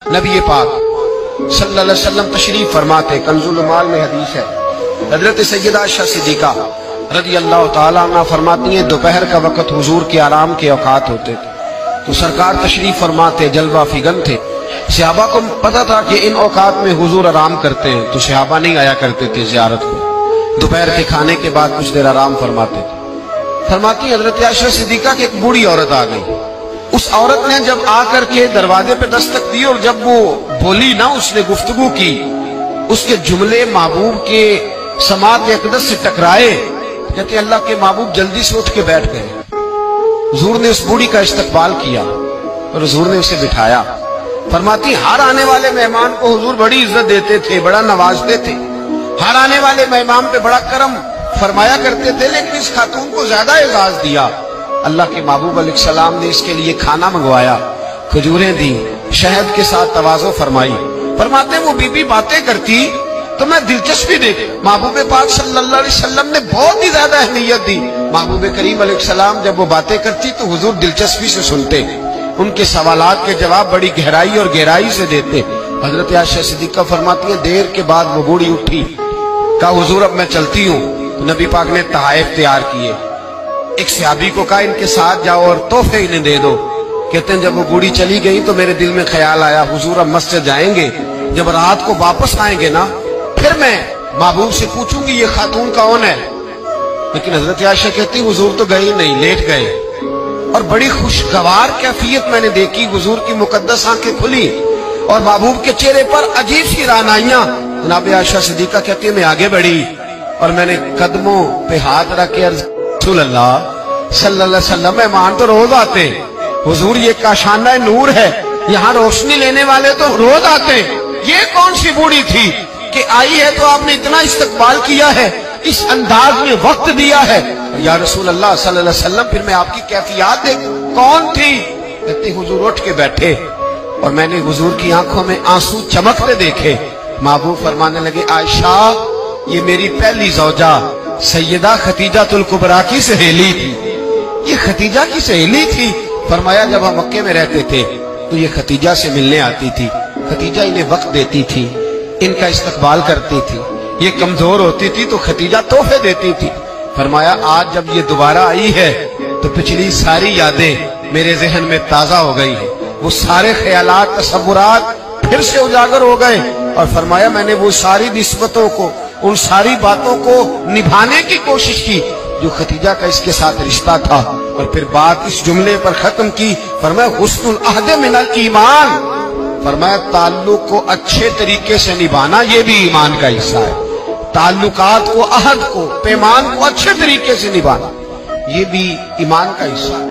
نبی پاک صلی اللہ علیہ وسلم تشریف فرماتے، کنز المال میں حدیث ہے، حضرت سیدہ عائشہ صدیقہ رضی اللہ تعالیٰ عنہ فرماتی ہیں دوپہر کا وقت حضور کے آرام کے اوقات ہوتے تھے تو سرکار تشریف فرماتے، جلوہ فگن تھے۔ صحابہ کو پتا تھا کہ ان اوقات میں حضور آرام کرتے ہیں تو صحابہ نہیں آیا کرتے تھے زیارت کو، دوپہر کے کھانے کے بعد کچھ دیر آرام فرماتے تھے۔ فرماتی حضرت عائشہ صدیقہ کی ایک بوڑھی عورت آ گئی۔ اس عورت نے جب آ کر کے دروازے پہ دستک دی اور جب وہ بولی نا، اس نے گفتگو کی، اس کے جملے محبوب کے سماعت اقدس سے ٹکرائے، کہتے ہیں اللہ کے محبوب جلدی سے اٹھ کے بیٹھ گئے۔ حضور نے اس بوڑھی کا استقبال کیا اور حضور نے اسے بٹھایا۔ فرماتی ہر آنے والے مہمان کو حضور بڑی عزت دیتے تھے، بڑا نوازتے تھے، ہر آنے والے مہمان پہ بڑا کرم فرمایا کرتے تھے، لیکن اس خاتون کو زیادہ اعزاز دیا۔ اللہ کے محبوب علیہ السلام نے اس کے لیے کھانا منگوایا، کھجوریں دی، شہد کے ساتھ تواضع فرمائی۔ فرماتے وہ بی بی باتیں کرتی تو میں دلچسپی دیکھ، محبوب پاک صلی اللہ علیہ وسلم نے بہت ہی زیادہ اہمیت دی۔ محبوب کریم علیہ السلام جب وہ باتیں کرتی تو حضور دلچسپی سے سنتے، ان کے سوالات کے جواب بڑی گہرائی اور گہرائی سے دیتے۔ حضرت عائشہ صدیقہ فرماتی ہیں دیر کے بعد وہ بوڑھی اٹھی، کہا حضور اب میں چلتی ہوں۔ تو نبی پاک نے تحائف تیار کیے، ایک صحابی کو کہا ان کے ساتھ جاؤ اور تحفے انہیں دے دو۔ کہتے ہیں جب وہ بوڑھی چلی گئی تو میرے دل میں خیال آیا حضور اب مسجد جائیں گے، جب رات کو واپس آئیں گے نا پھر میں محبوب سے پوچھوں گی یہ خاتون کون ہے۔ لیکن حضرت عائشہ کہتی حضور تو گئی نہیں، لیٹ گئے، اور بڑی خوشگوار کیفیت میں نے دیکھی، حضور کی مقدس آنکھیں کھلی اور محبوب کے چہرے پر عجیب سی رعنائیاں۔ جناب عائشہ صدیقہ کہتی ہے میں آگے بڑھی اور میں نے قدموں پہ ہاتھ رکھ کے عرض رسول اللہ صلی اللہ علیہ وسلم مہمان تو روز آتے، حضور یہ کاشانہ نور ہے، یہاں روشنی لینے والے تو روز آتے، یہ کون سی بوڑھی تھی کہ آئی ہے تو آپ نے اتنا استقبال کیا ہے، اس انداز میں وقت دیا ہے۔ یا رسول اللہ صلی اللہ علیہ وسلم پھر میں آپ کی کیفیات دیکھ کون تھی؟ کہتے حضور اٹھ کے بیٹھے اور میں نے حضور کی آنکھوں میں آنسو چمکتے دیکھے۔ محبوب فرمانے لگے عائشہ یہ میری پہلی زوجہ سیدہ خدیجہ الکبریٰ کی سہیلی تھی، یہ خدیجہ کی سہیلی تھی۔ فرمایا جب ہم مکے میں رہتے تھے تو یہ خدیجہ سے ملنے آتی تھی، خدیجہ انہیں وقت دیتی تھی، ان کا استقبال کرتی تھی، یہ کمزور ہوتی تھی تو خدیجہ تحفے دیتی تھی۔ فرمایا آج جب یہ دوبارہ آئی ہے تو پچھلی ساری یادیں میرے ذہن میں تازہ ہو گئی ہیں، وہ سارے خیالات تصورات پھر سے اجاگر ہو گئے، اور فرمایا میں نے وہ ساری نسبتوں کو، ان ساری باتوں کو نبھانے کی کوشش کی جو خدیجہ کا اس کے ساتھ رشتہ تھا، اور پھر بات اس جملے پر ختم کی۔ فرمایا حسن العہد من الایمان، فرمایا تعلق کو اچھے طریقے سے نبھانا یہ بھی ایمان کا حصہ ہے، تعلقات کو، عہد کو، پیمان کو اچھے طریقے سے نبھانا یہ بھی ایمان کا حصہ ہے۔